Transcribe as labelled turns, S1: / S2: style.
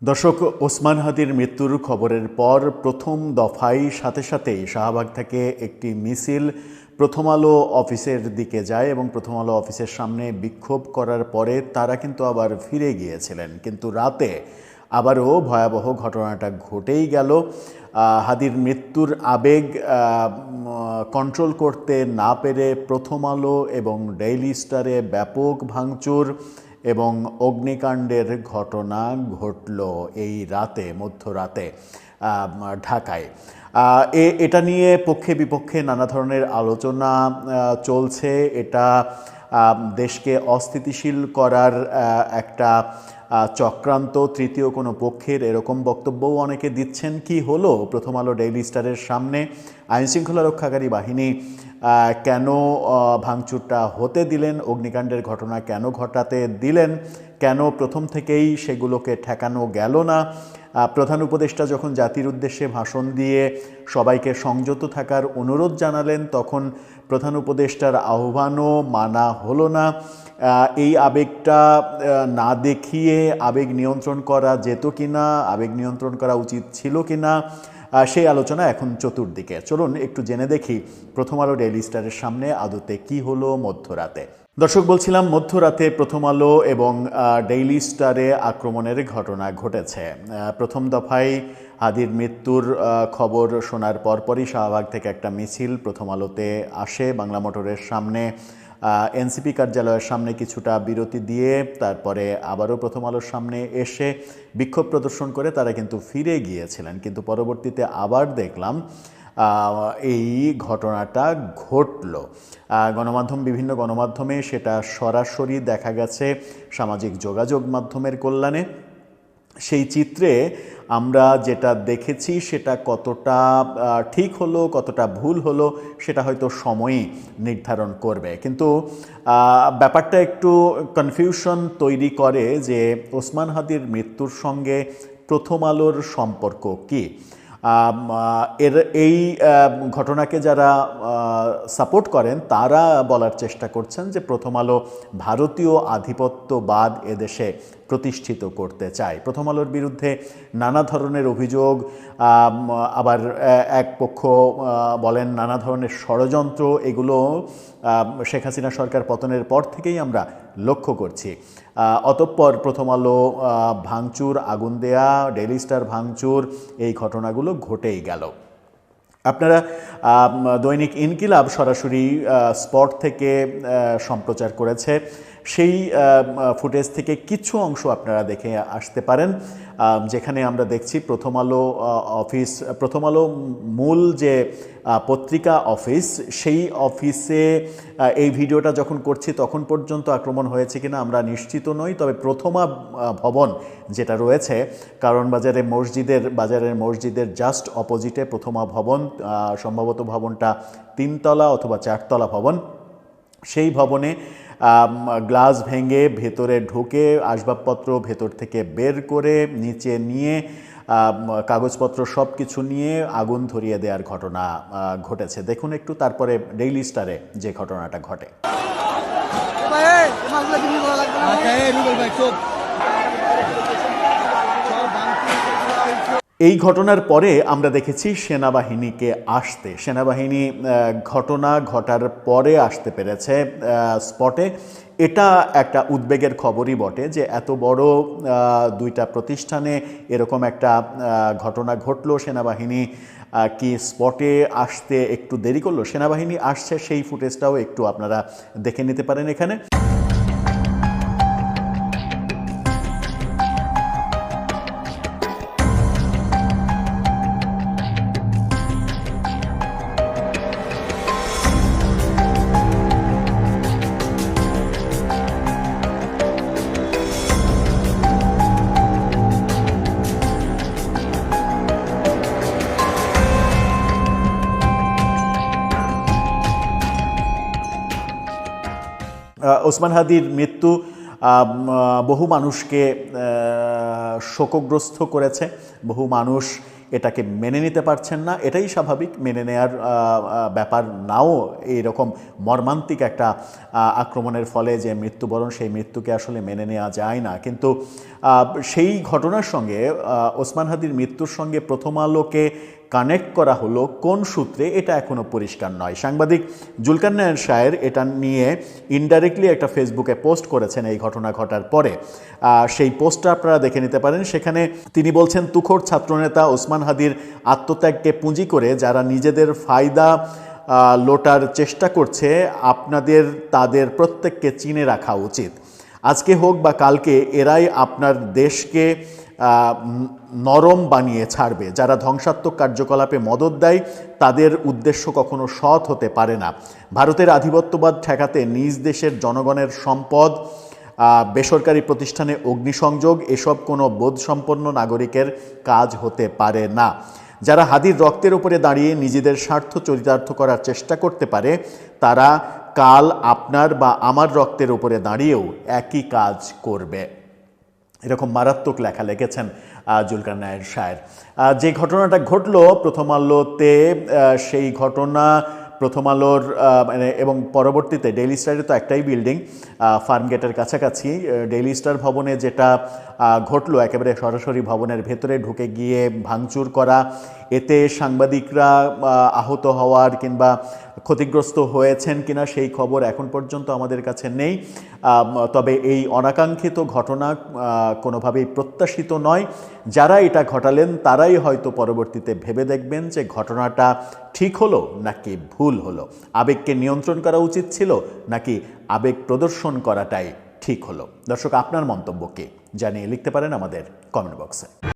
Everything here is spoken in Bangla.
S1: দর্শক, ওসমান হাদির মৃত্যুর খবরের পর প্রথম দফায় সাথে সাথেই শাহবাগ থেকে একটি মিছিল প্রথম আলো অফিসের দিকে যায় এবং প্রথম আলো অফিসের সামনে বিক্ষোভ করার পরে তারা কিন্তু আবার ফিরে গিয়েছিলেন। কিন্তু রাতে আবারও ভয়াবহ ঘটনাটা ঘটেই গেল। হাদির মৃত্যুর আবেগ কন্ট্রোল করতে না পেরে প্রথম আলো এবং ডেইলি স্টারে ব্যাপক ভাঙচুর এবং অগ্নিকাণ্ডের ঘটনা ঘটল এই রাতে, মধ্যরাতে ঢাকায়। এটা নিয়ে পক্ষে বিপক্ষে নানা ধরনের আলোচনা চলছে। এটা দেশকে অস্থিতিশীল করার একটা চক্রান্ত, তৃতীয় কোনো পক্ষের, এরকম বক্তব্যও অনেকে দিচ্ছেন। কি হলো প্রথম আলো ডেইলি স্টারের সামনে? আইনশৃঙ্খলা রক্ষাকারী বাহিনী কেন ভাঙচুরটা হতে দিলেন? অগ্নিকাণ্ডের ঘটনা কেন ঘটাতে দিলেন? কেন প্রথম থেকেই সেগুলোকে ঠেকানো গেল না? প্রধান উপদেষ্টা যখন জাতির উদ্দেশ্যে ভাষণ দিয়ে সবাইকে সংযত থাকার অনুরোধ জানালেন, তখন প্রধান উপদেষ্টার আহ্বানও মানা হলো না। এই আবেগটা না দেখিয়ে আবেগ নিয়ন্ত্রণ করা যেত কিনা, আবেগ নিয়ন্ত্রণ করা উচিত ছিল কিনা, সেই আলোচনা এখন চতুর্দিকে। চলুন একটু জেনে দেখি প্রথম আলো ডেইলি স্টারের সামনে আদতে কি হলো মধ্যরাতে। দর্শক, বলছিলাম মধ্যরাতে প্রথম আলো এবং ডেইলি স্টারে আক্রমণের ঘটনা ঘটেছে। প্রথম দফায় হাদির মৃত্যুর খবর শোনার পরপরই শাহবাগ থেকে একটা মিছিল প্রথম আলোতে আসে। বাংলা মোটরের সামনে, এনসিপি কার্যালয়ের সামনে কিছুটা বিরতি দিয়ে তারপরে আবারও প্রথম আলোর সামনে এসে বিক্ষোভ প্রদর্শন করে তারা কিন্তু ফিরে গিয়েছিলেন। কিন্তু পরবর্তীতে আবার দেখলাম এই ঘটনাটা ঘটল। গণমাধ্যম, বিভিন্ন গণমাধ্যমে সেটা সরাসরি দেখা গেছে সামাজিক যোগাযোগ মাধ্যমের কল্যাণে। সেই চিত্রে আমরা যেটা দেখেছি সেটা কতটা ঠিক হলো, কতটা ভুল হলো, সেটা হয়তো সময়ই নির্ধারণ করবে। কিন্তু ব্যাপারটা একটু কনফিউশন তৈরি করে যে ওসমান হাদির মৃত্যুর সঙ্গে প্রথম আলোর সম্পর্ক কী। এই ঘটনাকে যারা সাপোর্ট করেন তারা বলার চেষ্টা করছেন যে প্রথম আলো ভারতীয় আধিপত্যবাদ এদেশে প্রতিষ্ঠিত করতে চায়। প্রথম আলোর বিরুদ্ধে নানা ধরনের অভিযোগ, আবার এক পক্ষ বলেন নানা ধরনের ষড়যন্ত্র, এগুলো শেখ হাসিনা সরকার পতনের পর থেকেই আমরা লক্ষ্য করছি। অতঃপর প্রথম আলো ভাঙচুর, আগুন দেয়া, ডেইলি স্টার ভাঙচুর, এই ঘটনাগুলো ঘটেই গেল। আপনারা দৈনিক ইনকিলাব সরাসরি স্পট থেকে সম্প্রচার করেছে। সেই ফুটেজ থেকে কিছু অংশ আপনারা দেখে আসতে পারেন, যেখানে আমরা দেখছি প্রথম আলো অফিস, প্রথম আলো মূল যে পত্রিকা অফিস, সেই অফিসে এই ভিডিওটা যখন করছি তখন পর্যন্ত আক্রমণ হয়েছে কিনা আমরা নিশ্চিত নই। তবে প্রথমা ভবন যেটা রয়েছে কারণ বাজারের মসজিদের জাস্ট অপোজিটে প্রথমা ভবন, সম্ভবত ভবনটা 3 তলা অথবা 4 তলা ভবন। সেই ভবনে গ্লাস ভেঙে ভেতরে ঢুকে আসবাবপত্র ভেতর থেকে বের করে নিচে নিয়ে কাগজপত্র সব কিছু নিয়ে আগুন ধরিয়ে দেওয়ার ঘটনা ঘটেছে। দেখুন একটু তারপরে ডেইলি স্টারে যে ঘটনাটা ঘটে। এই ঘটনার পরে আমরা দেখেছি সেনাবাহিনীকে আসতে। সেনাবাহিনী ঘটনা ঘটার পরে আসতে পেরেছে স্পটে। এটা একটা উদ্বেগের খবরই বটে যে এত বড় দুইটা প্রতিষ্ঠানে এরকম একটা ঘটনা ঘটলো, সেনাবাহিনী কি স্পটে আসতে একটু দেরি করলো? সেনাবাহিনী আসছে, সেই ফুটেজটাও একটু আপনারা দেখে নিতে পারেন এখানে। ওসমান হাদির মৃত্যু বহু মানুষকে শোকগ্রস্ত করেছে। বহু মানুষ এটাকে মেনে নিতে পারছেন না। এটাই স্বাভাবিক, মেনে নেয়ার ব্যাপার নাও। এইরকম মর্মান্তিক একটা আক্রমণের ফলে যে মৃত্যুবরণ, সেই মৃত্যুকে আসলে মেনে নেওয়া যায় না। কিন্তু সেই ঘটনার সঙ্গে ওসমান হাদির মৃত্যুর সঙ্গে প্রথম আলোকে কানেক্ট করা হলো কোন সূত্রে, এটা এখনও পরিষ্কার নয়। সাংবাদিক জুলকারনায়ন শাহের এটা নিয়ে ইনডাইরেক্টলি একটা ফেসবুকে পোস্ট করেছেন এই ঘটনা ঘটার পরে। সেই পোস্টটা আপনারা দেখে নিতে পারেন। সেখানে তিনি বলছেন, তুখোর ছাত্রনেতা ওসমান হাদির আত্মত্যাগকে পুঁজি করে যারা নিজেদের ফায়দা লোটার চেষ্টা করছে, আপনাদের তাদের প্রত্যেককে চিনে রাখা উচিত। আজকে হোক বা কালকে এরাই আপনার দেশকে নরম বানিয়ে ছাড়বে। যারা ধ্বংসাত্মক কার্যকলাপে মদদ দেয় তাদের উদ্দেশ্য কখনো সৎ হতে পারে না। ভারতের আধিপত্যবাদ ঠেকাতে নিজ দেশের জনগণের সম্পদ, বেসরকারি প্রতিষ্ঠানে অগ্নিসংযোগ, এসব কোনো বোধসম্পন্ন নাগরিকের কাজ হতে পারে না। যারা হাদির রক্তের উপরে দাঁড়িয়ে নিজেদের স্বার্থ চরিতার্থ করার চেষ্টা করতে পারে, তারা কাল আপনার বা আমার রক্তের উপরে দাঁড়িয়েও একই কাজ করবে। এরকম মারাত্মক লেখা লিখেছেন জুলকারনায়ন শাহের। যে ঘটনাটা ঘটলো প্রথম আলোতে, সেই ঘটনা প্রথম আলোর এবং পরবর্তীতে ডেইলি স্টারে তো একটাই বিল্ডিং, ফার্মগেটের কাছাকাছি ডেইলি স্টার ভবনে যেটা ঘটলো, একেবারে সরাসরি ভবনের ভেতরে ঢুকে গিয়ে ভাঙচুর করা, এতে সাংবাদিকরা আহত হওয়ার কিংবা ক্ষতিগ্রস্ত হয়েছেন কিনা সেই খবর এখন পর্যন্ত আমাদের কাছে নেই। তবে এই অনাকাঙ্ক্ষিত ঘটনা কোনোভাবেই প্রত্যাশিত নয়। যারা এটা ঘটালেন তারাই হয়তো পরবর্তীতে ভেবে দেখবেন যে ঘটনাটা ঠিক হলো নাকি ভুল হলো, আবেগকে নিয়ন্ত্রণ করা উচিত ছিল নাকি আবেগ প্রদর্শন করাটাই ঠিক হলো। দর্শক, আপনার মন্তব্য কি জানিয়ে লিখতে পারেন আমাদের কমেন্ট বক্সে।